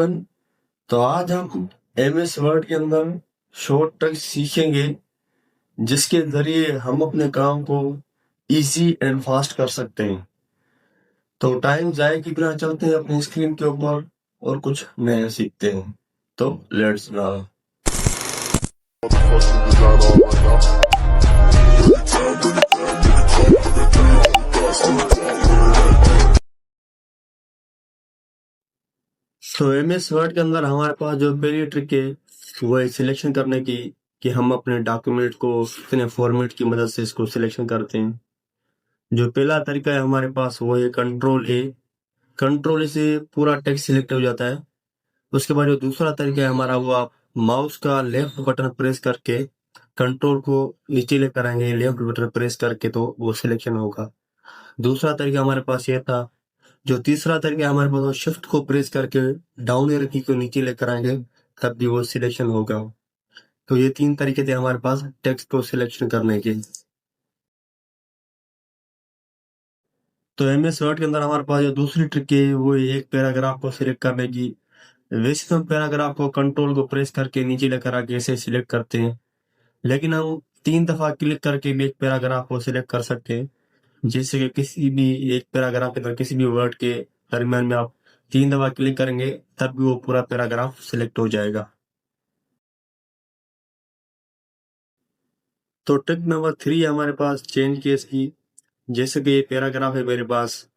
Everyone. तो आज हम एमएस वर्ड के अंदर शॉर्ट ट्रिक्स सीखेंगे जिसके जरिए हम अपने काम को इजी एंड फास्ट कर सकते हैं। तो टाइम जाए कि बिना चलते हैं अपनी स्क्रीन के ऊपर और कुछ नया सीखते हैं। तो लेट्स गो। तो एमएस वर्ड के अंदर हमारे पास जो पहली ट्रिक है वो है सिलेक्शन करने की, कि हम अपने डॉक्यूमेंट को कितने फॉर्मेट की मदद से इसको सिलेक्शन करते हैं। जो पहला तरीका है हमारे पास वो है कंट्रोल ए। कंट्रोल ए से पूरा टेक्स्ट सिलेक्ट हो जाता है। उसके बाद जो दूसरा तरीका है हमारा, वो आप माउस का लेफ्ट बटन प्रेस करके कंट्रोल को नीचे लेकर आएंगे, लेफ्ट बटन प्रेस करके तो वो सिलेक्शन होगा। दूसरा तरीका हमारे पास ये था। जो तीसरा तरीका हमारे पास, वो शिफ्ट को प्रेस करके डाउन एरो की को नीचे लेकर आएंगे, तब भी वो सिलेक्शन होगा। तो ये 3 तरीके थे हमारे पास टेक्स्ट को सिलेक्शन करने के। तो एमएस वर्ड के अंदर हमारे पास जो दूसरी ट्रिक है वो है एक पैराग्राफ को सिलेक्ट करने की। वैसे तो हम पैराग्राफ को कंट्रोल को प्रेस करके नीचे लेकर आके ऐसे सिलेक्ट करते हैं, लेकिन हम 3 दफा क्लिक करके भी एक पैराग्राफ को सिलेक्ट कर सकते हैं। जैसे कि किसी भी एक पैराग्राफ के अंदर किसी भी वर्ड के दरमियान में आप 3 दफा क्लिक करेंगे, तब भी वो पूरा पैराग्राफ सिलेक्ट हो जाएगा। तो ट्रिक नंबर 3 है हमारे पास चेंज केस की। जैसे कि ये पैराग्राफ है मेरे पास,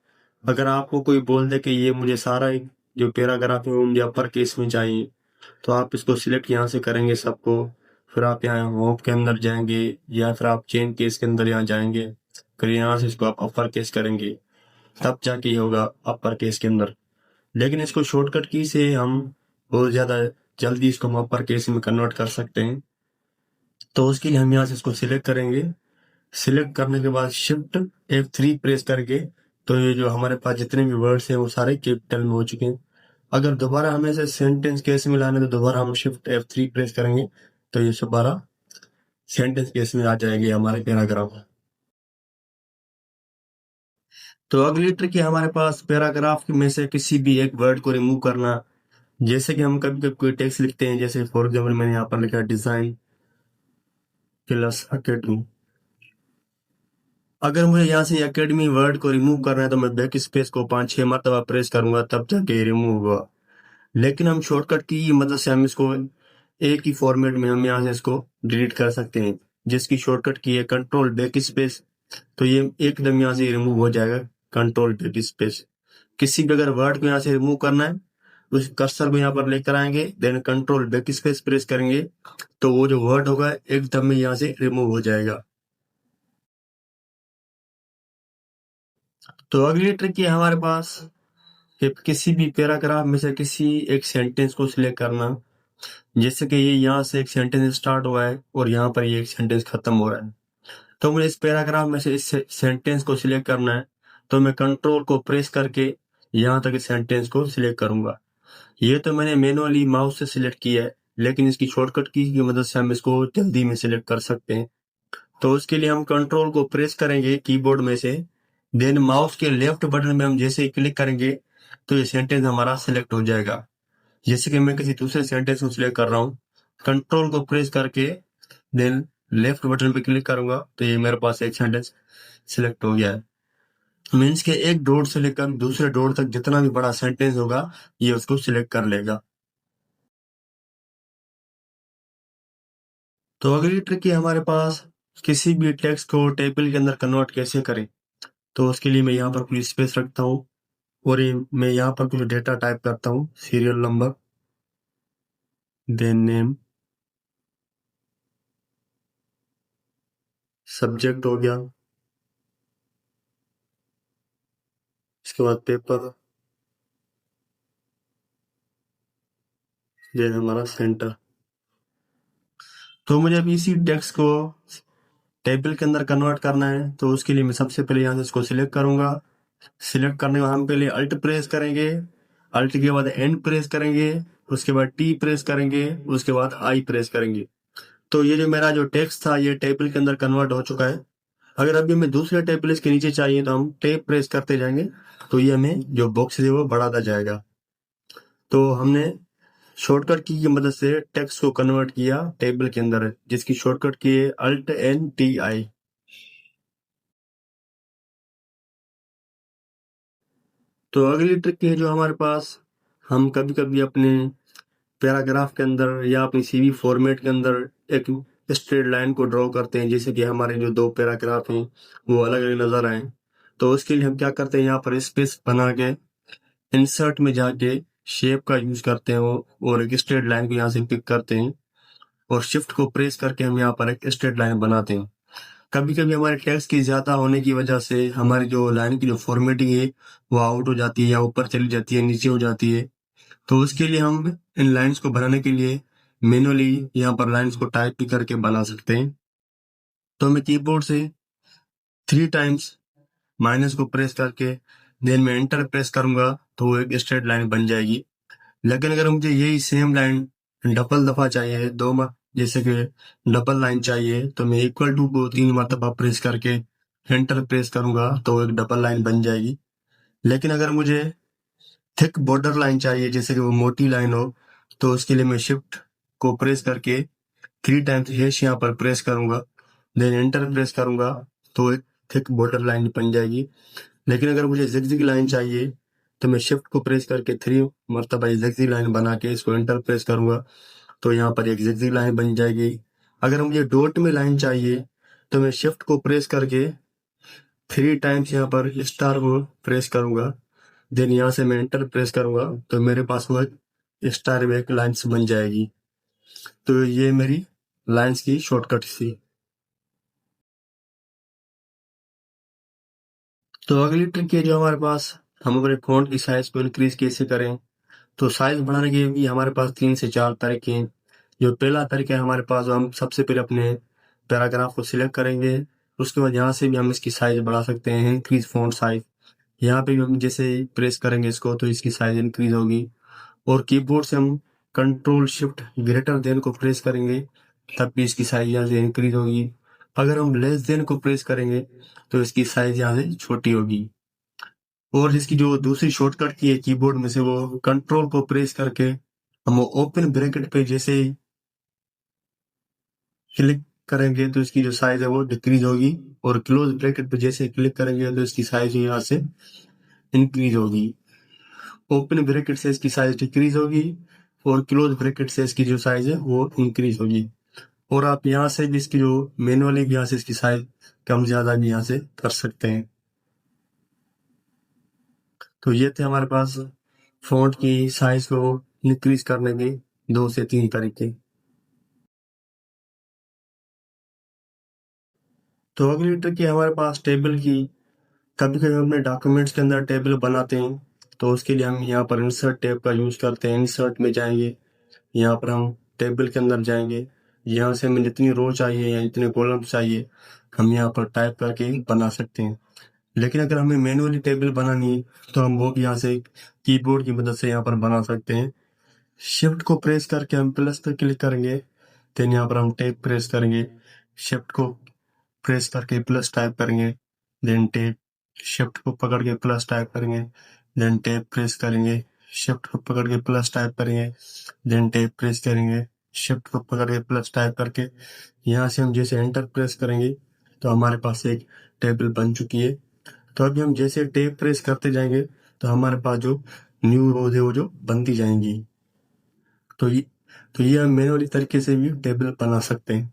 अगर आपको कोई बोल दे कि ये मुझे सारा जो पैराग्राफ है वो मुझे अपर केस में चाहिए, तो आप इसको सिलेक्ट यहाँ से करेंगे सबको। फिर आप यहाँ होम के अंदर जाएंगे या फिर आप चेंज केस के अंदर यहाँ जाएंगे, फिर यहाँ से इसको आप अपर केस करेंगे, तब जाके ये होगा अपर केस के अंदर। लेकिन इसको शॉर्टकट की से हम बहुत ज़्यादा जल्दी इसको हम अपर केस में कन्वर्ट कर सकते हैं। तो उसके लिए हम यहाँ से इसको सिलेक्ट करेंगे। सिलेक्ट करने के बाद शिफ्ट F3 प्रेस करके, तो ये जो हमारे पास जितने भी वर्ड्स हैं वो सारे कैपिटल में हो चुके हैं। अगर दोबारा हमें से सेंटेंस केस में लाने, तो दोबारा हम शिफ्ट F3 प्रेस करेंगे, तो ये दोबारा सेंटेंस केस में आ जाएंगे हमारे पैराग्राफ। तो अगली ट्रिक है हमारे पास पैराग्राफ में से किसी भी एक वर्ड को रिमूव करना। जैसे कि हम कभी कभी कोई टेक्स्ट लिखते हैं, जैसे फॉर एग्जाम्पल मैंने यहाँ पर लिखा डिजाइन प्लस अकेडमी। अगर मुझे यहाँ से एकेडमी वर्ड को रिमूव करना है, तो मैं बैक स्पेस को 5-6 मरतबा प्रेस करूंगा, तब जाके रिमूव होगा। लेकिन हम शॉर्टकट की मदद से हम इसको एक ही फॉर्मेट में हम यहाँ से इसको डिलीट कर सकते हैं, जिसकी शॉर्टकट की है कंट्रोल बैक स्पेस। तो ये एकदम यहाँ से रिमूव हो जाएगा, कंट्रोल बैक स्पेस। किसी भी अगर वर्ड को यहाँ से रिमूव करना है, उस कर्सर को यहाँ पर लेकर आएंगे, then control backspace press करेंगे, तो वो जो वर्ड होगा एकदम में यहाँ से रिमूव हो जाएगा। तो अगली ट्रिक है हमारे पास कि किसी भी पैराग्राफ में से किसी एक सेंटेंस को सिलेक्ट करना। जैसे कि ये यहाँ से एक सेंटेंस स्टार्ट हुआ है और यहाँ पर ये एक सेंटेंस खत्म हो रहा है, तो मुझे इस पैराग्राफ में से इस सेंटेंस को सिलेक्ट करना है, तो मैं कंट्रोल को प्रेस करके यहाँ तक इस सेंटेंस को सिलेक्ट करूंगा। ये तो मैंने मैनुअली माउस से सिलेक्ट किया है, लेकिन इसकी शॉर्टकट की मदद से हम इसको जल्दी में सिलेक्ट कर सकते हैं। तो उसके लिए हम कंट्रोल को प्रेस करेंगे कीबोर्ड में से, देन माउस के लेफ्ट बटन में हम जैसे ही क्लिक करेंगे, तो ये सेंटेंस हमारा सिलेक्ट हो जाएगा। जैसे कि मैं किसी दूसरे सेंटेंस को सिलेक्ट कर रहा हूँ, कंट्रोल को प्रेस करके देन लेफ्ट बटन पे क्लिक करूंगा, तो ये मेरे पास एक सेंटेंस सिलेक्ट हो गया है। मीन्स के एक डॉट से लेकर दूसरे डॉट तक जितना भी बड़ा सेंटेंस होगा, ये उसको सिलेक्ट कर लेगा। तो अगली ट्रिक है हमारे पास किसी भी टेक्स्ट को टेबल के अंदर कन्वर्ट कैसे करें। तो उसके लिए मैं यहाँ पर कोई स्पेस रखता हूँ और मैं यहाँ पर कुछ डेटा टाइप करता हूँ, serial number, then name, subject हो गया, इसके बाद पेपर, देन हमारा सेंटर। तो मुझे अब इसी टेक्स्ट को टेबल के अंदर कन्वर्ट करना है, तो उसके लिए मैं सबसे पहले यहाँ से इसको सिलेक्ट करूंगा। सिलेक्ट करने के बाद हम पहले अल्ट प्रेस करेंगे, अल्ट के बाद एन प्रेस करेंगे, उसके बाद टी प्रेस करेंगे, उसके बाद आई प्रेस करेंगे। तो ये जो मेरा जो टेक्स्ट था ये टेबल के अंदर कन्वर्ट हो चुका है। अगर अभी हमें दूसरे टेबल इसके नीचे चाहिए, तो हम टेप प्रेस करते जाएंगे, तो ये हमें जो बॉक्स है वो बढ़ाता जाएगा। तो हमने शॉर्टकट की मदद से टेक्स्ट को कन्वर्ट किया टेबल के अंदर, जिसकी शॉर्टकट की है Alt+N+T+I। तो अगली ट्रिक है जो हमारे पास, हम कभी कभी अपने पैराग्राफ के अंदर या अपनी सीवी फॉर्मेट के अंदर एक स्ट्रेट लाइन को ड्रॉ करते हैं, जैसे कि हमारे जो दो पैराग्राफ हैं वो अलग अलग नजर आए। तो उसके लिए हम क्या करते हैं, यहाँ पर स्पेस बना के इंसर्ट में जाके शेप का यूज करते हैं और एक स्ट्रेट लाइन को यहाँ से पिक करते हैं और शिफ्ट को प्रेस करके हम यहाँ पर एक स्ट्रेट लाइन बनाते हैं। कभी कभी हमारे टेक्स्ट की ज्यादा होने की वजह से हमारी जो लाइन की जो फॉर्मेटिंग है वो आउट हो जाती है या ऊपर चली जाती है, नीचे हो जाती है। तो उसके लिए हम इन लाइंस को बनाने के लिए मैनुअली यहाँ पर लाइंस को टाइप भी करके बना सकते हैं। तो मैं कीबोर्ड से 3 टाइम्स माइनस को प्रेस करके देन मैं एंटर प्रेस करूंगा तो वो एक स्ट्रेट लाइन बन जाएगी। लेकिन अगर मुझे यही सेम लाइन डबल दफा चाहिए, जैसे कि डबल लाइन चाहिए, तो मैं इक्वल टू को 3 मरतबा प्रेस करके एंटर प्रेस करूंगा तो वो एक डबल लाइन बन जाएगी। लेकिन अगर मुझे थिक बॉर्डर लाइन चाहिए, जैसे कि वो मोटी लाइन हो, तो उसके लिए मैं शिफ्ट को प्रेस करके 3 टाइम्स हैश यहाँ पर प्रेस करूंगा, देन एंटर प्रेस करूंगा तो एक थिक बॉर्डर लाइन बन जाएगी। लेकिन अगर मुझे जिगजिग लाइन चाहिए तो मैं शिफ्ट को प्रेस करके 3 मरतबा जिगजिग लाइन बना के इसको एंटर प्रेस करूंगा तो यहाँ पर एक जिगजिग लाइन बन जाएगी। अगर मुझे डॉट में लाइन चाहिए तो मैं शिफ्ट को प्रेस करके 3 टाइम्स यहाँ पर स्टार को प्रेस करूंगा, देन यहाँ से मैं एंटर प्रेस करूंगा तो मेरे पास वो एक स्टार में एक लाइन्स बन जाएगी। तो ये मेरी लाइन्स की शॉर्टकट थी। तो अगली ट्रिक है जो हमारे पास, हम अपने फ़ॉन्ट की साइज को इंक्रीज कैसे करें। तो साइज बढ़ाने के भी हमारे पास 3 से 4 तरीके हैं। जो पहला तरीका है हमारे पास, हम सबसे पहले अपने पैराग्राफ को सिलेक्ट करेंगे, उसके बाद यहाँ से भी हम इसकी साइज बढ़ा सकते हैं, इंक्रीज फ़ॉन्ट साइज। यहाँ पे भी हम जैसे प्रेस करेंगे इसको तो इसकी साइज इंक्रीज होगी। और कीबोर्ड से हम कंट्रोल शिफ्ट ग्रेटर देन को प्रेस करेंगे तब भी इसकी साइज यहाँ से इंक्रीज होगी। अगर हम लेस देन को प्रेस करेंगे तो इसकी साइज यहाँ से छोटी होगी। और इसकी जो दूसरी शॉर्टकट की है कीबोर्ड में से, वो कंट्रोल को प्रेस करके हम ओपन ब्रैकेट पे जैसे ही क्लिक करेंगे तो इसकी जो साइज है वो डिक्रीज होगी, और क्लोज ब्रैकेट पे जैसे क्लिक करेंगे तो इसकी साइज यहाँ से इंक्रीज होगी। ओपन ब्रैकेट से इसकी साइज डिक्रीज होगी और क्लोज ब्रैकेट से इसकी जो साइज है वो इंक्रीज होगी। और आप यहाँ से भी इसकी जो मैनुअली भी यहाँ से इसकी साइज कम ज्यादा भी यहाँ से कर सकते हैं। तो ये थे हमारे पास फ़ॉन्ट की साइज को इंक्रीज करने के 2 से 3 तरीके। तो अगली ट्रिक है हमारे पास टेबल की। कभी कभी हम अपने डॉक्यूमेंट्स के अंदर टेबल बनाते हैं, तो उसके लिए हम यहाँ पर इंसर्ट टैब का यूज करते हैं। इंसर्ट में जाएंगे, यहाँ पर हम टेबल के अंदर जाएंगे, यहाँ से हमें जितनी रो चाहिए या जितने कॉलम चाहिए हम यहाँ पर टाइप करके बना सकते हैं। लेकिन अगर हमें मैनुअली टेबल बनानी है तो हम वो भी यहाँ से कीबोर्ड की मदद से यहाँ पर बना सकते हैं। शिफ्ट को प्रेस करके हम प्लस पे क्लिक करेंगे, देन यहाँ पर हम टैब प्रेस करेंगे, शिफ्ट को प्रेस करके प्लस टाइप करेंगे, देन टैब, शिफ्ट को पकड़ के प्लस टाइप करेंगे, देन टैब प्रेस करेंगे, शिफ्ट को पकड़ के प्लस टाइप करेंगे, देन टैब प्रेस करेंगे, शिफ्ट को पकड़ के प्लस टाइप करके यहाँ से हम जैसे एंटर प्रेस करेंगे तो हमारे पास एक टेबल बन चुकी है। तो अभी हम जैसे टैब प्रेस करते जाएंगे तो हमारे पास जो न्यू रोज है वो जो बनती जाएंगी। तो ये तो ये हम मैनुअली तरीके से भी टेबल बना सकते हैं।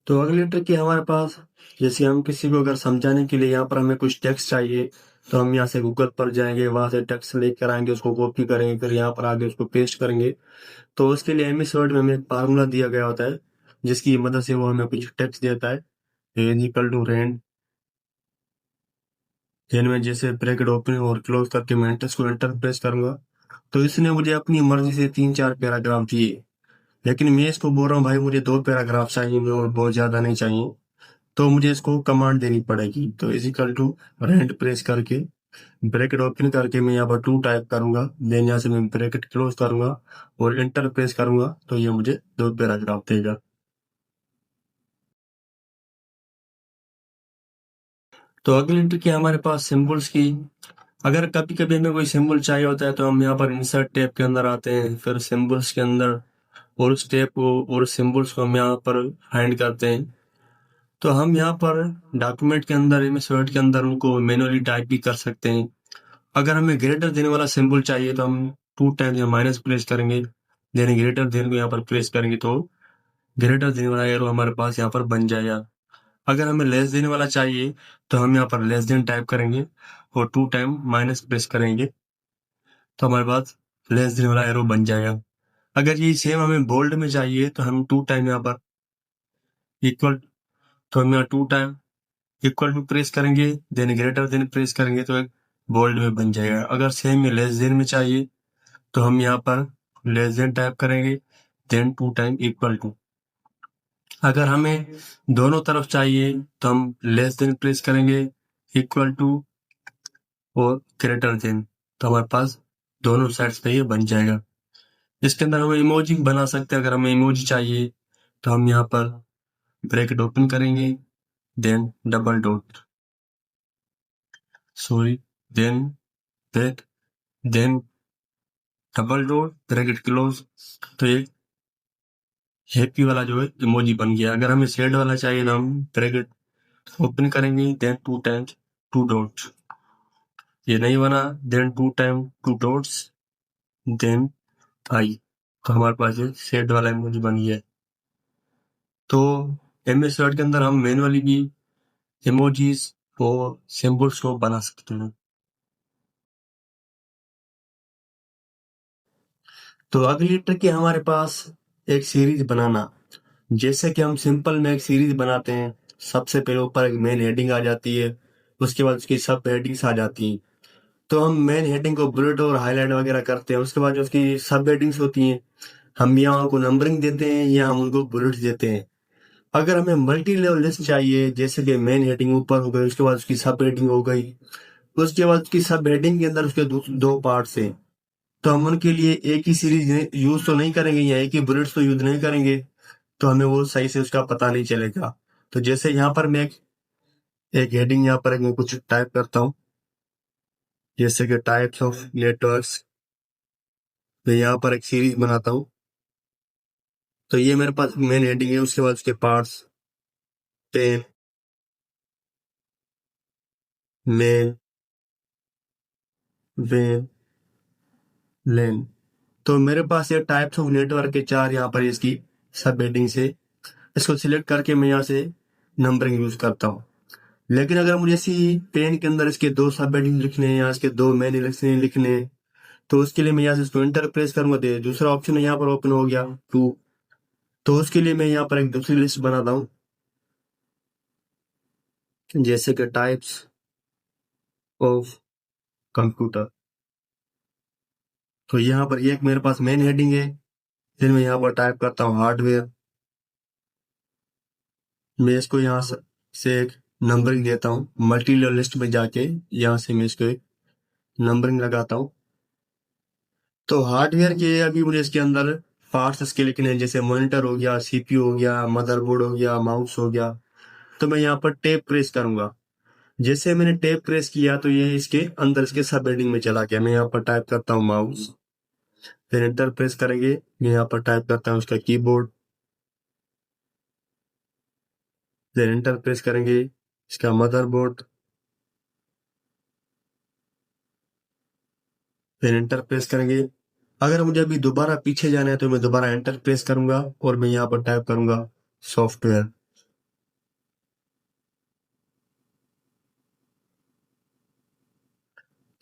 तो अगली ट्रिक है हमारे पास, जैसे हम किसी को अगर समझाने के लिए यहाँ पर हमें कुछ टेक्स्ट चाहिए तो हम यहाँ से गूगल पर जाएंगे, वहां से टेक्स्ट लेकर आएंगे, उसको कॉपी करेंगे, फिर यहाँ पर आगे उसको पेस्ट करेंगे। तो उसके लिए एमएस वर्ड में हमें एक फार्मूला दिया गया होता है जिसकी मदद से वो हमें कुछ टेक्स्ट देता है, is equal to rand. Then में जैसे ब्रैकेट ओपन और क्लोज करके मैं को एंटर प्रेस करूंगा तो इसने मुझे अपनी मर्जी से 3-4 पैराग्राफ दिए। लेकिन मैं इसको बोल रहा हूँ भाई मुझे 2 पैराग्राफ चाहिए और बहुत ज्यादा नहीं चाहिए, तो मुझे इसको कमांड देनी पड़ेगी। तो is equal to rand press करके ब्रैकेट ओपन करके मैं यहाँ पर 2 टाइप करूंगा, देन यहाँ से मैं ब्रैकेट क्लोज करूंगा और एंटर प्रेस करूंगा तो ये मुझे 2 पैराग्राफ देगा। तो अगली ट्रिक है हमारे पास सिंबल्स की। अगर कभी कभी हमें कोई सिंबल चाहिए होता है तो हम यहाँ पर इंसर्ट टैब के अंदर आते हैं, फिर सिंबल्स के अंदर, और उस टैब को और सिंबल्स को हम यहाँ पर फाइंड करते हैं। तो हम यहाँ पर डॉक्यूमेंट के अंदर, एमएस वर्ड के अंदर उनको मैनुअली टाइप भी कर सकते हैं। अगर हमें ग्रेटर देन वाला सिंबल चाहिए तो हम 2 टाइम्स या माइनस प्रेस करेंगे, देन ग्रेटर देन को यहाँ पर प्रेस करेंगे तो ग्रेटर देन वाला एरो हमारे पास यहाँ पर बन जाएगा। अगर हमें लेस देन वाला चाहिए तो हम यहाँ पर लेस देन टाइप करेंगे और 2 टाइम माइनस प्रेस करेंगे तो हमारे पास लेस देन वाला एरो बन जाएगा। अगर ये सेम हमें बोल्ड में चाहिए तो हम 2 टाइम यहाँ पर इक्वल, तो हम यहाँ 2 टाइम इक्वल टू प्रेस करेंगे, देन ग्रेटर देन प्रेस करेंगे तो एक बोल्ड में बन जाएगा। अगर सेम में लेस देन में चाहिए तो हम यहाँ पर लेस देन टाइप करेंगे, देन 2 टाइम इक्वल टू। अगर हमें दोनों तरफ चाहिए तो हम लेस देन प्रेस करेंगे, इक्वल टू और ग्रेटर देन, तो हमारे पास दोनों साइड्स पे ये बन जाएगा। इसके अंदर हम इमोजी बना सकते हैं। अगर हमें इमोजी चाहिए तो हम यहाँ पर ब्रैकेट ओपन करेंगे, then double dot, sorry, then bracket, then double dot, bracket close, तो ये हैप्पी वाला जो है इमोजी बन गया। अगर हमें सैड वाला चाहिए तो हम ब्रैकेट ओपन करेंगे, देन 2 टाइम्स 2 डॉट, ये नहीं बना, then 2 time 2 dots, then I, तो हमारे पास ये सैड वाला इमोजी बन गया। तो एमएस वर्ड के अंदर हम मैनुअली भी इमोजीज और सिंबल्स को बना सकते हैं। तो अगली ट्रिक है हमारे पास एक सीरीज बनाना। जैसे कि हम सिंपल में एक सीरीज बनाते हैं, सबसे पहले ऊपर एक मेन हेडिंग आ जाती है, उसके बाद उसकी सब हेडिंग्स आ जाती हैं। तो हम मेन हेडिंग को बुलेट और हाईलाइट वगैरह करते हैं, उसके बाद जो उसकी सब हेडिंग्स होती हैं हम या उनको नंबरिंग देते हैं या हम उनको बुलेट्स देते हैं। अगर हमें मल्टी लेवल लिस्ट चाहिए, जैसे कि मेन हेडिंग ऊपर हो गई, उसके बाद उसकी सब हेडिंग हो गई, उसके बाद उसकी सब हेडिंग के अंदर उसके दो पार्ट्स हैं, तो हम उनके लिए एक ही सीरीज यूज तो नहीं करेंगे या एक ही बुलेट्स तो यूज नहीं करेंगे, तो हमें वो सही से उसका पता नहीं चलेगा। तो जैसे यहाँ पर मैं एक हेडिंग यहाँ पर मैं कुछ टाइप करता हूँ, जैसे कि टाइप्स ऑफ नेटवर्क्स, मैं यहाँ पर एक सीरीज बनाता हूँ। तो ये मेरे पास मेन हेडिंग है, उसके बाद उसके पार्ट्स, पेन, मेन, वेन, लेन। तो मेरे पास ये टाइप्स ऑफ नेटवर्क के 4 यहाँ पर इसकी सब हेडिंग से, इसको सिलेक्ट करके मैं यहाँ से नंबरिंग यूज करता हूँ। लेकिन अगर मुझे इसी पेन के अंदर इसके 2 सब हेडिंग लिखने हैं या इसके 2 मेन लिखने हैं, तो उसके लिए मैं यहाँ से इसको इंटर प्रेस करूंगा, तो दूसरा ऑप्शन यहाँ पर ओपन हो गया 2। तो उसके लिए मैं यहाँ पर एक दूसरी लिस्ट बनाता हूँ, जैसे कि टाइप्स ऑफ कंप्यूटर। तो यहाँ पर एक मेरे पास मेन हेडिंग है, फिर मैं यहाँ पर टाइप करता हूँ हार्डवेयर, मैं इसको यहाँ से एक नंबरिंग देता हूँ, मल्टी लेवल लिस्ट में जाके यहाँ से मैं इसको एक नंबरिंग लगाता हूँ। तो हार्डवेयर के अभी मुझे इसके अंदर पार्ट्स इसके लिखने हैं, जैसे मॉनिटर हो गया, सीपीयू हो गया, मदरबोर्ड हो गया, माउस हो गया। तो मैं यहाँ पर टैब प्रेस करूंगा, जैसे मैंने टैब प्रेस किया तो ये इसके अंदर इसके सब हेडिंग में चला गया। मैं यहाँ पर टाइप करता हूँ माउस, फिर एंटर प्रेस करेंगे, मैं यहाँ पर टाइप करता हूँ उसका कीबोर्ड, फिर एंटर प्रेस करेंगे इसका मदरबोर्ड, फिर एंटर प्रेस करेंगे। अगर मुझे अभी दोबारा पीछे जाना है तो मैं दोबारा एंटर प्रेस करूंगा और मैं यहाँ पर टाइप करूंगा सॉफ्टवेयर।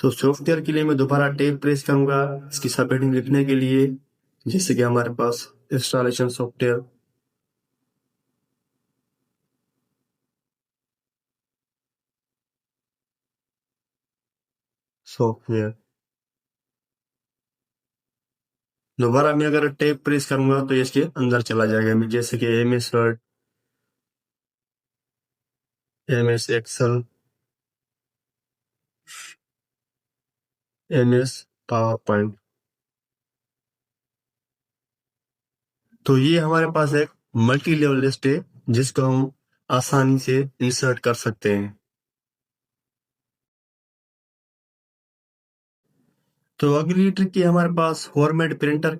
तो सॉफ्टवेयर के लिए मैं दोबारा टैब प्रेस करूंगा इसकी सब हेडिंग लिखने के लिए, जैसे कि हमारे पास इंस्टॉलेशन सॉफ्टवेयर, सॉफ्टवेयर। दोबारा मैं अगर टैब प्रेस करूंगा तो ये इसके अंदर चला जाएगा, मैं जैसे कि MS Word, MS Excel, MS PowerPoint. तो ये हमारे पास एक मल्टी लेवल लिस्ट है जिसको हम आसानी से इंसर्ट कर सकते हैं। तो अगली ट्रिक की हमारे पास फॉर्मेट प्रिंटर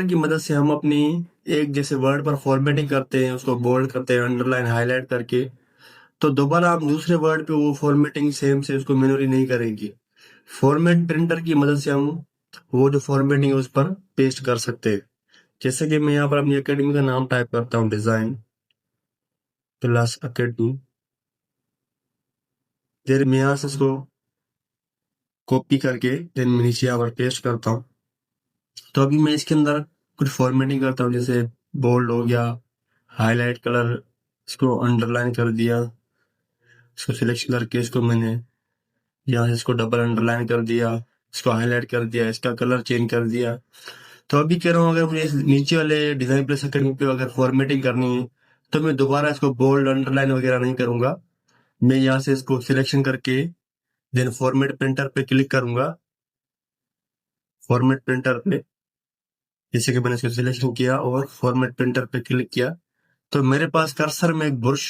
की मदद से हम अपनी एक जैसे वर्ड पर फॉर्मेटिंग करते हैं, उसको बोल्ड करते हैं, अंडरलाइन हाईलाइट करके, तो दोबारा हम दूसरे वर्ड पे वो फॉर्मेटिंग सेम से उसको मैन्युअली नहीं करेंगे। फॉर्मेट प्रिंटर की मदद से हम वो जो फॉर्मेटिंग है उस पर पेस्ट कर सकते हैं। जैसे कि मैं यहाँ पर अपनी एकेडमी का नाम टाइप करता हूँ, डिजाइन प्लस एकेडमी, फिर मैं यहाँ से इसको कॉपी करके देन मैं नीचे यहाँ पर पेस्ट करता हूँ। तो अभी मैं इसके अंदर कुछ फॉर्मेटिंग करता हूँ, जैसे बोल्ड हो गया, हाईलाइट कलर, इसको अंडरलाइन कर दिया, इसको सिलेक्शन करके इसको मैंने यहाँ से इसको डबल अंडरलाइन कर दिया, इसको हाईलाइट कर दिया, इसका कलर चेंज कर दिया। तो अभी कह रहा हूँ अगर मुझे नीचे वाले डिजाइन प्लस एकेडमी पे अगर फॉर्मेटिंग करनी है तो मैं दोबारा इसको बोल्ड अंडरलाइन वगैरह नहीं करूंगा। मैं यहाँ से इसको सिलेक्शन करके देन फॉर्मेट प्रिंटर पे क्लिक करूंगा। फॉर्मेट प्रिंटर पे जैसे कि मैंने इसको सिलेक्शन किया और फॉर्मेट प्रिंटर पे क्लिक किया तो मेरे पास कर्सर में एक ब्रश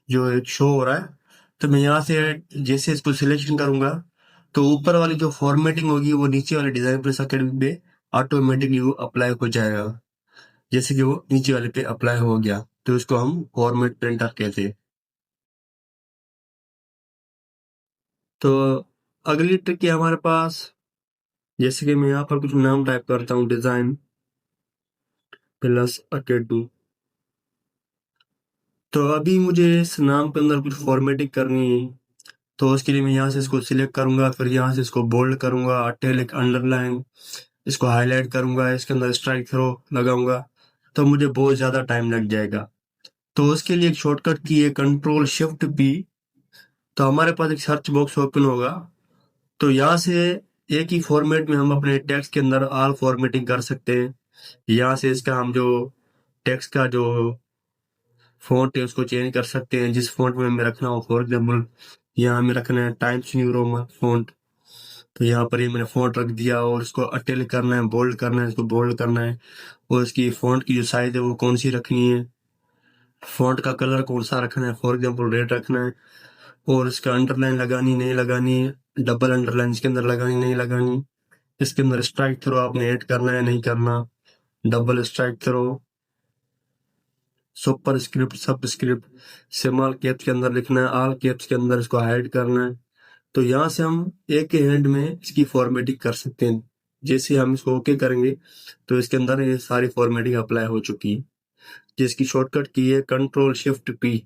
जो एक शो हो रहा है। तो मैं यहाँ से जैसे इसको सिलेक्शन करूंगा तो ऊपर वाली जो फॉर्मेटिंग होगी वो नीचे वाले डिजाइन प्लस एकेडमी पे ऑटोमेटिकली वो अप्लाई हो जाएगा। जैसे कि वो नीचे वाले पे अप्लाई हो गया तो इसको हम फॉर्मेट प्रिंटर कहते हैं। तो अगली ट्रिक है हमारे पास, जैसे कि मैं यहाँ पर कुछ नाम टाइप करता हूँ, डिजाइन प्लस एकेडमी। तो अभी मुझे इस नाम के अंदर कुछ फॉर्मेटिंग करनी है तो उसके लिए मैं यहाँ से इसको सिलेक्ट करूंगा, फिर यहाँ से इसको बोल्ड करूंगा, इटैलिक, अंडरलाइन, इसको हाईलाइट करूंगा, इसके अंदर स्ट्राइक थ्रो लगाऊंगा तो मुझे बहुत ज्यादा टाइम लग जाएगा। तो उसके लिए एक शॉर्टकट की है कंट्रोल शिफ्ट पी। तो हमारे पास एक सर्च बॉक्स ओपन होगा तो यहाँ से एक ही फॉर्मेट में हम अपने टेक्स्ट के अंदर ऑल फॉर्मेटिंग कर सकते हैं। यहाँ से इसका हम जो टेक्स्ट का जो फॉन्ट है उसको चेंज कर सकते हैं, जिस फॉन्ट में हमें रखना हो। फॉर एग्जाम्पल यहाँ हमें रखना है टाइम्स न्यू रोमन फॉन्ट, तो यहाँ पर ये मैंने फॉन्ट रख दिया और इसको अटेल करना है, बोल्ड करना है, इसको बोल्ड करना है और इसकी फॉन्ट की जो साइज है वो कौन सी रखनी है, फॉन्ट का कलर कौन सा रखना है, फॉर एग्जाम्पल रेड रखना है, और इसका अंडरलाइन लगानी नहीं लगानी, डबल अंडरलाइन इसके अंदर लगानी नहीं लगानी, इसके अंदर स्ट्राइक थ्रो आपने ऐड करना है नहीं करना, double strikethrough, superscript, subscript, small caps के अंदर लिखना है, ऑल कैप्स के अंदर इसको हाइड करना है। तो यहाँ से हम एक ही हैंड में इसकी फॉर्मेटिंग कर सकते हैं। जैसे हम इसको ओके करेंगे तो इसके अंदर ये सारी फॉर्मेटिंग अप्लाई हो चुकी है, जिसकी शॉर्टकट की है कंट्रोल शिफ्ट पी।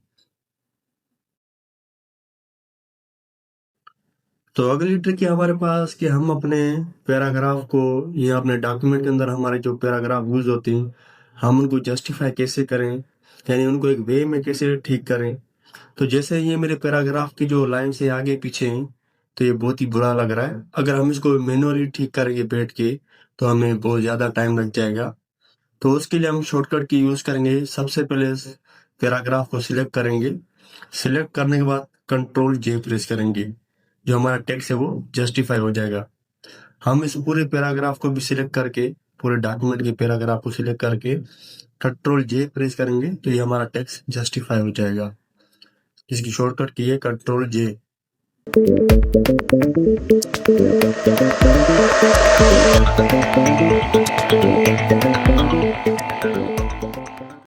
तो अगली ट्रिक है हमारे पास कि हम अपने पैराग्राफ को या अपने डॉक्यूमेंट के अंदर हमारे जो पैराग्राफ यूज होते हैं हम उनको जस्टिफाई कैसे करें, यानी उनको एक वे में कैसे ठीक करें। तो जैसे ये मेरे पैराग्राफ की जो लाइन से आगे पीछे हैं तो ये बहुत ही बुरा लग रहा है। अगर हम इसको मैनुअली ठीक करेंगे बैठ के तो हमें बहुत ज़्यादा टाइम लग जाएगा। तो उसके लिए हम शॉर्टकट की यूज़ करेंगे। सबसे पहले पैराग्राफ को सिलेक्ट करेंगे, सिलेक्ट करने के बाद कंट्रोल जे प्रेस करेंगे, जो हमारा टेक्स्ट है वो जस्टिफाई हो जाएगा। हम इस पूरे पैराग्राफ को भी सिलेक्ट करके, पूरे डॉक्यूमेंट के पैराग्राफ को सिलेक्ट करके कंट्रोल जे प्रेस करेंगे तो ये हमारा टेक्स्ट जस्टिफाई हो जाएगा। इसकी शॉर्टकट की है कंट्रोल जे।